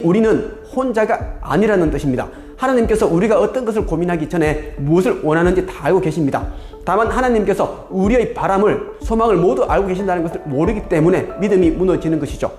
우리는 혼자가 아니라는 뜻입니다. 하나님께서 우리가 어떤 것을 고민하기 전에 무엇을 원하는지 다 알고 계십니다. 다만 하나님께서 우리의 바람을, 소망을 모두 알고 계신다는 것을 모르기 때문에 믿음이 무너지는 것이죠.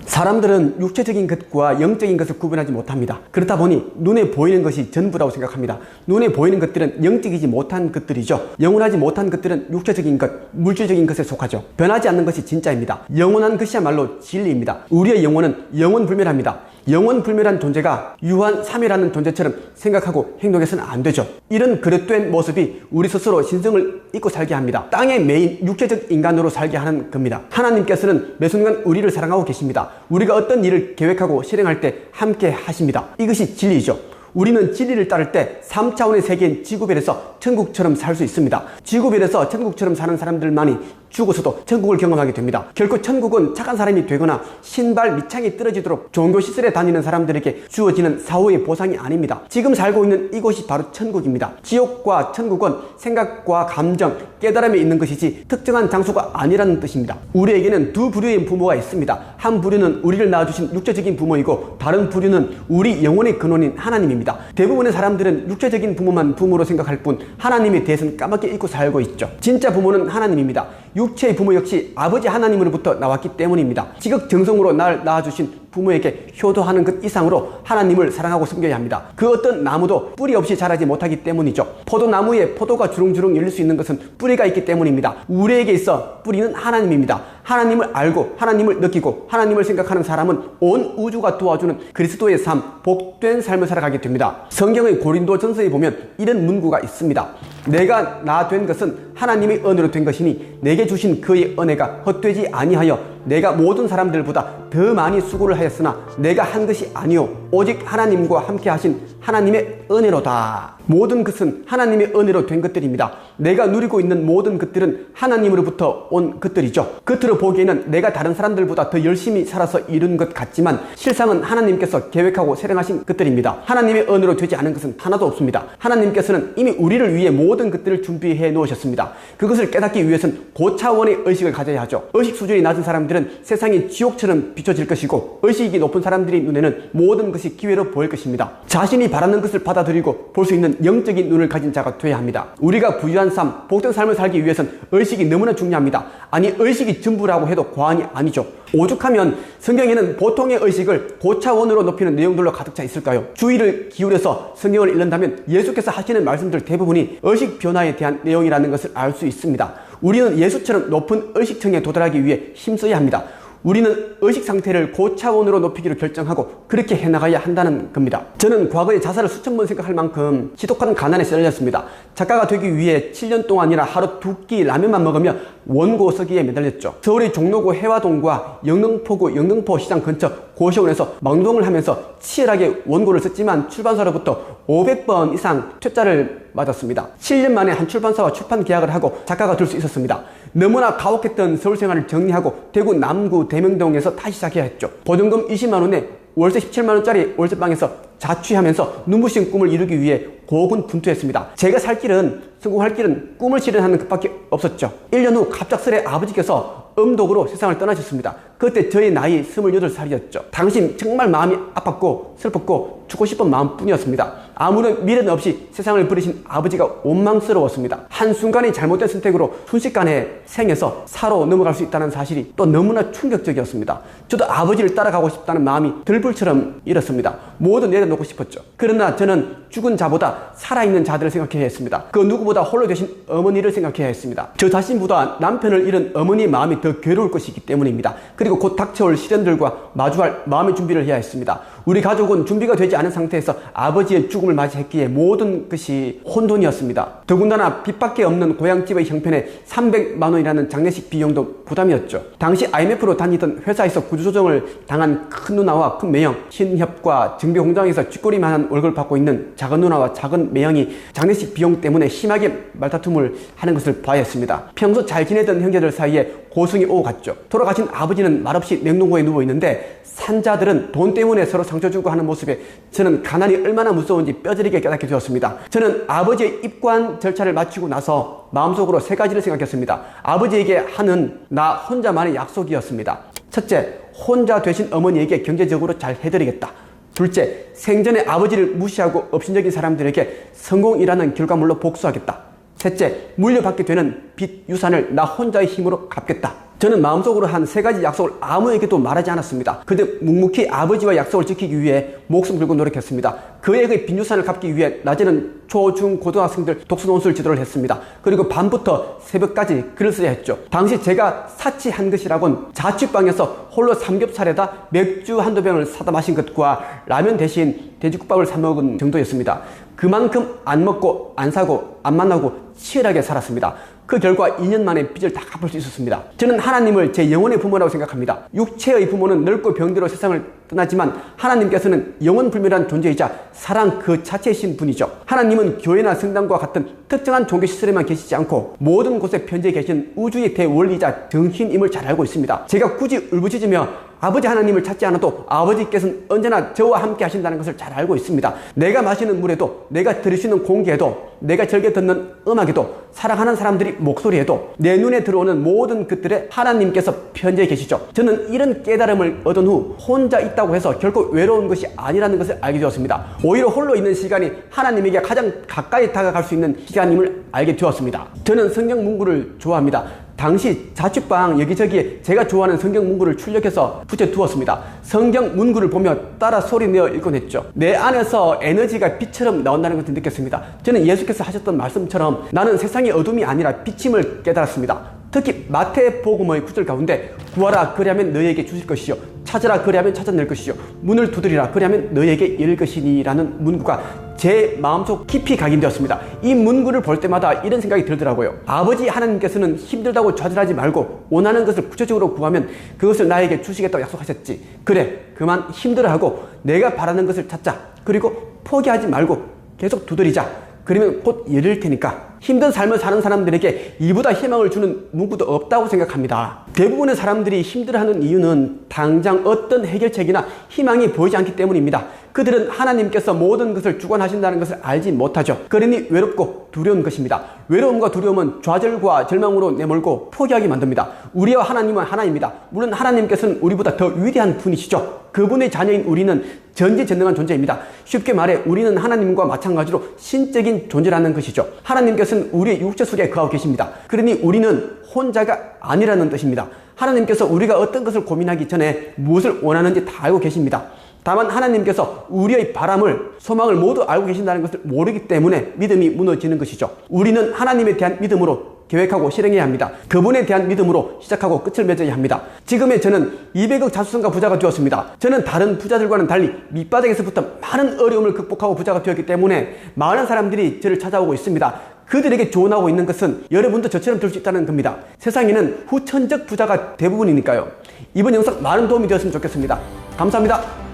사람들은 육체적인 것과 영적인 것을 구분하지 못합니다. 그렇다 보니 눈에 보이는 것이 전부라고 생각합니다. 눈에 보이는 것들은 영적이지 못한 것들이죠. 영원하지 못한 것들은 육체적인 것, 물질적인 것에 속하죠. 변하지 않는 것이 진짜입니다. 영원한 것이야말로 진리입니다. 우리의 영혼은 영원불멸합니다. 영원불멸한 존재가 유한 3이라는 존재처럼 생각하고 행동해서는 안 되죠. 이런 그릇된 모습이 우리 스스로 신성을 잊고 살게 합니다. 땅에 매인 육체적 인간으로 살게 하는 겁니다. 하나님께서는 매 순간 우리를 사랑하고 계십니다. 우리가 어떤 일을 계획하고 실행할 때 함께 하십니다. 이것이 진리죠. 우리는 진리를 따를 때 3차원의 세계인 지구별에서 천국처럼 살 수 있습니다. 지구별에서 천국처럼 사는 사람들만이 죽어서도 천국을 경험하게 됩니다. 결코 천국은 착한 사람이 되거나 신발 밑창이 떨어지도록 종교시설에 다니는 사람들에게 주어지는 사후의 보상이 아닙니다. 지금 살고 있는 이곳이 바로 천국입니다. 지옥과 천국은 생각과 감정, 깨달음에 있는 것이지 특정한 장소가 아니라는 뜻입니다. 우리에게는 두 부류의 부모가 있습니다. 한 부류는 우리를 낳아주신 육체적인 부모이고 다른 부류는 우리 영혼의 근원인 하나님입니다. 대부분의 사람들은 육체적인 부모만 부모로 생각할 뿐 하나님에 대해서는 까맣게 잊고 살고 있죠. 진짜 부모는 하나님입니다. 육체의 부모 역시 아버지 하나님으로부터 나왔기 때문입니다. 지극정성으로 날 낳아주신 부모에게 효도하는 것 이상으로 하나님을 사랑하고 섬겨야 합니다. 그 어떤 나무도 뿌리 없이 자라지 못하기 때문이죠. 포도나무에 포도가 주렁주렁 열릴 수 있는 것은 뿌리가 있기 때문입니다. 우리에게 있어 뿌리는 하나님입니다. 하나님을 알고 하나님을 느끼고 하나님을 생각하는 사람은 온 우주가 도와주는 그리스도의 삶, 복된 삶을 살아가게 됩니다. 성경의 고린도전서에 보면 이런 문구가 있습니다. 내가 나 된 것은 하나님의 은혜로 된 것이니 내게 주신 그의 은혜가 헛되지 아니하여 내가 모든 사람들보다 더 많이 수고를 하였으나 내가 한 것이 아니요 오직 하나님과 함께 하신 하나님의 은혜로다. 모든 것은 하나님의 은혜로 된 것들입니다. 내가 누리고 있는 모든 것들은 하나님으로부터 온 것들이죠. 겉으로 보기에는 내가 다른 사람들보다 더 열심히 살아서 이룬 것 같지만 실상은 하나님께서 계획하고 세령하신 것들입니다. 하나님의 은혜로 되지 않은 것은 하나도 없습니다. 하나님께서는 이미 우리를 위해 모든 것들을 준비해 놓으셨습니다. 그것을 깨닫기 위해서는 고차원의 의식을 가져야 하죠. 의식 수준이 낮은 사람들은 세상이 지옥처럼 비춰질 것이고 의식이 높은 사람들의 눈에는 모든 것이 기회로 보일 것입니다. 자신이 바라는 것을 받아들이고 볼 수 있는 영적인 눈을 가진 자가 되어야 합니다. 우리가 부유한 삶, 복된 삶을 살기 위해서는 의식이 너무나 중요합니다. 아니 의식이 전부라고 해도 과언이 아니죠. 오죽하면 성경에는 보통의 의식을 고차원으로 높이는 내용들로 가득 차 있을까요? 주의를 기울여서 성경을 읽는다면 예수께서 하시는 말씀들 대부분이 의식 변화에 대한 내용이라는 것을 알 수 있습니다. 우리는 예수처럼 높은 의식층에 도달하기 위해 힘써야 합니다. 우리는 의식 상태를 고차원으로 높이기로 결정하고 그렇게 해나가야 한다는 겁니다. 저는 과거에 자살을 수천 번 생각할 만큼 지독한 가난에 시달렸습니다. 작가가 되기 위해 7년 동안이나 하루 2끼 라면만 먹으며 원고 쓰기에 매달렸죠. 서울의 종로구 해화동과 영등포구 영등포 시장 근처 고시원에서 망동을 하면서 치열하게 원고를 썼지만 출판사로부터 500번 이상 퇴짜를 맞았습니다. 7년 만에 한 출판사와 출판 계약을 하고 작가가 될 수 있었습니다. 너무나 가혹했던 서울 생활을 정리하고 대구 남구 대명동에서 다시 시작해야 했죠. 보증금 20만 원에 월세 17만 원짜리 월세방에서 자취하면서 눈부신 꿈을 이루기 위해 고군분투했습니다. 제가 살 길은, 성공할 길은 꿈을 실현하는 것밖에 없었죠. 1년 후 갑작스레 아버지께서 음독으로 세상을 떠나셨습니다. 그때 저의 나이 28살이었죠. 당시 정말 마음이 아팠고 슬펐고 죽고 싶은 마음뿐이었습니다. 아무런 미련 없이 세상을 버리신 아버지가 원망스러웠습니다. 한순간의 잘못된 선택으로 순식간에 생에서 사로 넘어갈 수 있다는 사실이 또 너무나 충격적이었습니다. 저도 아버지를 따라가고 싶다는 마음이 들불처럼 일었습니다. 모두 내려놓고 싶었죠. 그러나 저는 죽은 자보다 살아있는 자들을 생각해야 했습니다. 그 누구보다 홀로 계신 어머니를 생각해야 했습니다. 저 자신보다 남편을 잃은 어머니의 마음이 더 괴로울 것이기 때문입니다. 그리고 곧 닥쳐올 시련들과 마주할 마음의 준비를 해야 했습니다. 우리 가족은 준비가 되지 않은 상태에서 아버지의 죽음을 맞이했기에 모든 것이 혼돈이었습니다. 더군다나 빚밖에 없는 고향집의 형편에 300만 원이라는 장례식 비용도 부담이었죠. 당시 IMF로 다니던 회사에서 구조조정을 당한 큰 누나와 큰 매형, 신협과 정비공장에서 쥐꼬리만한 월급을 받고 있는 작은 누나와 작은 매형이 장례식 비용 때문에 심하게 말다툼을 하는 것을 봐야 했습니다. 평소 잘 지내던 형제들 사이에 고성이 오고 갔죠. 돌아가신 아버지는 말없이 냉동고에 누워있는데 산자들은 돈 때문에 서로 상처 주고 하는 모습에 저는 가난이 얼마나 무서운지 뼈저리게 깨닫게 되었습니다. 저는 아버지의 입관 절차를 마치고 나서 마음속으로 3가지를 생각했습니다. 아버지에게 하는 나 혼자만의 약속이었습니다. 첫째, 혼자 되신 어머니에게 경제적으로 잘 해드리겠다. 둘째, 생전에 아버지를 무시하고 업신적인 사람들에게 성공이라는 결과물로 복수하겠다. 셋째, 물려받게 되는 빚, 유산을 나 혼자의 힘으로 갚겠다. 저는 마음속으로 한 3가지 약속을 아무에게도 말하지 않았습니다. 그저 묵묵히 아버지와 약속을 지키기 위해 목숨 걸고 노력했습니다. 그에게 빚 유산을 갚기 위해 낮에는 초, 중, 고등학생들 독서논술 지도를 했습니다. 그리고 밤부터 새벽까지 글을 써야 했죠. 당시 제가 사치한 것이라곤 자취방에서 홀로 삼겹살에다 맥주 한두 병을 사다 마신 것과 라면 대신 돼지국밥을 사 먹은 정도였습니다. 그만큼 안 먹고 안 사고 안 만나고 치열하게 살았습니다. 그 결과 2년 만에 빚을 다 갚을 수 있었습니다. 저는 하나님을 제 영혼의 부모라고 생각합니다. 육체의 부모는 늙고 병들어 세상을 떠나지만 하나님께서는 영원불멸한 존재이자 사랑 그 자체이신 분이죠. 하나님은 교회나 성당과 같은 특정한 종교시설에만 계시지 않고 모든 곳에 편재해 계신 우주의 대원리이자 정신임을 잘 알고 있습니다. 제가 굳이 울부짖으며 아버지 하나님을 찾지 않아도 아버지께서는 언제나 저와 함께 하신다는 것을 잘 알고 있습니다. 내가 마시는 물에도, 내가 들으시는 공기에도, 내가 즐겨 듣는 음악에도, 사랑하는 사람들이 목소리에도, 내 눈에 들어오는 모든 것들에 하나님께서 편재해 계시죠. 저는 이런 깨달음을 얻은 후 혼자 있다고 해서 결코 외로운 것이 아니라는 것을 알게 되었습니다. 오히려 홀로 있는 시간이 하나님에게 가장 가까이 다가갈 수 있는 시간임을 알게 되었습니다. 저는 성경 문구를 좋아합니다. 당시 자취방 여기저기에 제가 좋아하는 성경 문구를 출력해서 붙여두었습니다. 성경 문구를 보며 따라 소리내어 읽곤 했죠. 내 안에서 에너지가 빛처럼 나온다는 것을 느꼈습니다. 저는 예수께서 하셨던 말씀처럼 나는 세상의 어둠이 아니라 빛임을 깨달았습니다. 특히 마태복음의 9절 가운데 구하라 그리하면 너희에게 주실 것이요 찾으라 그리하면 찾아낼 것이요 문을 두드리라 그리하면 너희에게 열릴 것이니 라는 문구가 제 마음속 깊이 각인되었습니다. 이 문구를 볼 때마다 이런 생각이 들더라고요. 아버지 하나님께서는 힘들다고 좌절하지 말고 원하는 것을 구체적으로 구하면 그것을 나에게 주시겠다고 약속하셨지. 그래, 그만 힘들어하고 내가 바라는 것을 찾자. 그리고 포기하지 말고 계속 두드리자. 그러면 곧 열릴 테니까. 힘든 삶을 사는 사람들에게 이보다 희망을 주는 문구도 없다고 생각합니다. 대부분의 사람들이 힘들어하는 이유는 당장 어떤 해결책이나 희망이 보이지 않기 때문입니다. 그들은 하나님께서 모든 것을 주관하신다는 것을 알지 못하죠. 그러니 외롭고 두려운 것입니다. 외로움과 두려움은 좌절과 절망으로 내몰고 포기하게 만듭니다. 우리와 하나님은 하나입니다. 물론 하나님께서는 우리보다 더 위대한 분이시죠. 그분의 자녀인 우리는 전지전능한 존재입니다. 쉽게 말해 우리는 하나님과 마찬가지로 신적인 존재라는 것이죠. 하나님께서는 우리의 육체 속에 거하고 계십니다. 그러니 우리는 혼자가 아니라는 뜻입니다. 하나님께서 우리가 어떤 것을 고민하기 전에 무엇을 원하는지 다 알고 계십니다. 다만 하나님께서 우리의 바람을, 소망을 모두 알고 계신다는 것을 모르기 때문에 믿음이 무너지는 것이죠. 우리는 하나님에 대한 믿음으로 계획하고 실행해야 합니다. 그분에 대한 믿음으로 시작하고 끝을 맺어야 합니다. 지금의 저는 200억 자수성가 부자가 되었습니다. 저는 다른 부자들과는 달리 밑바닥에서부터 많은 어려움을 극복하고 부자가 되었기 때문에 많은 사람들이 저를 찾아오고 있습니다. 그들에게 조언하고 있는 것은 여러분도 저처럼 될 수 있다는 겁니다. 세상에는 후천적 부자가 대부분이니까요. 이번 영상 많은 도움이 되었으면 좋겠습니다. 감사합니다.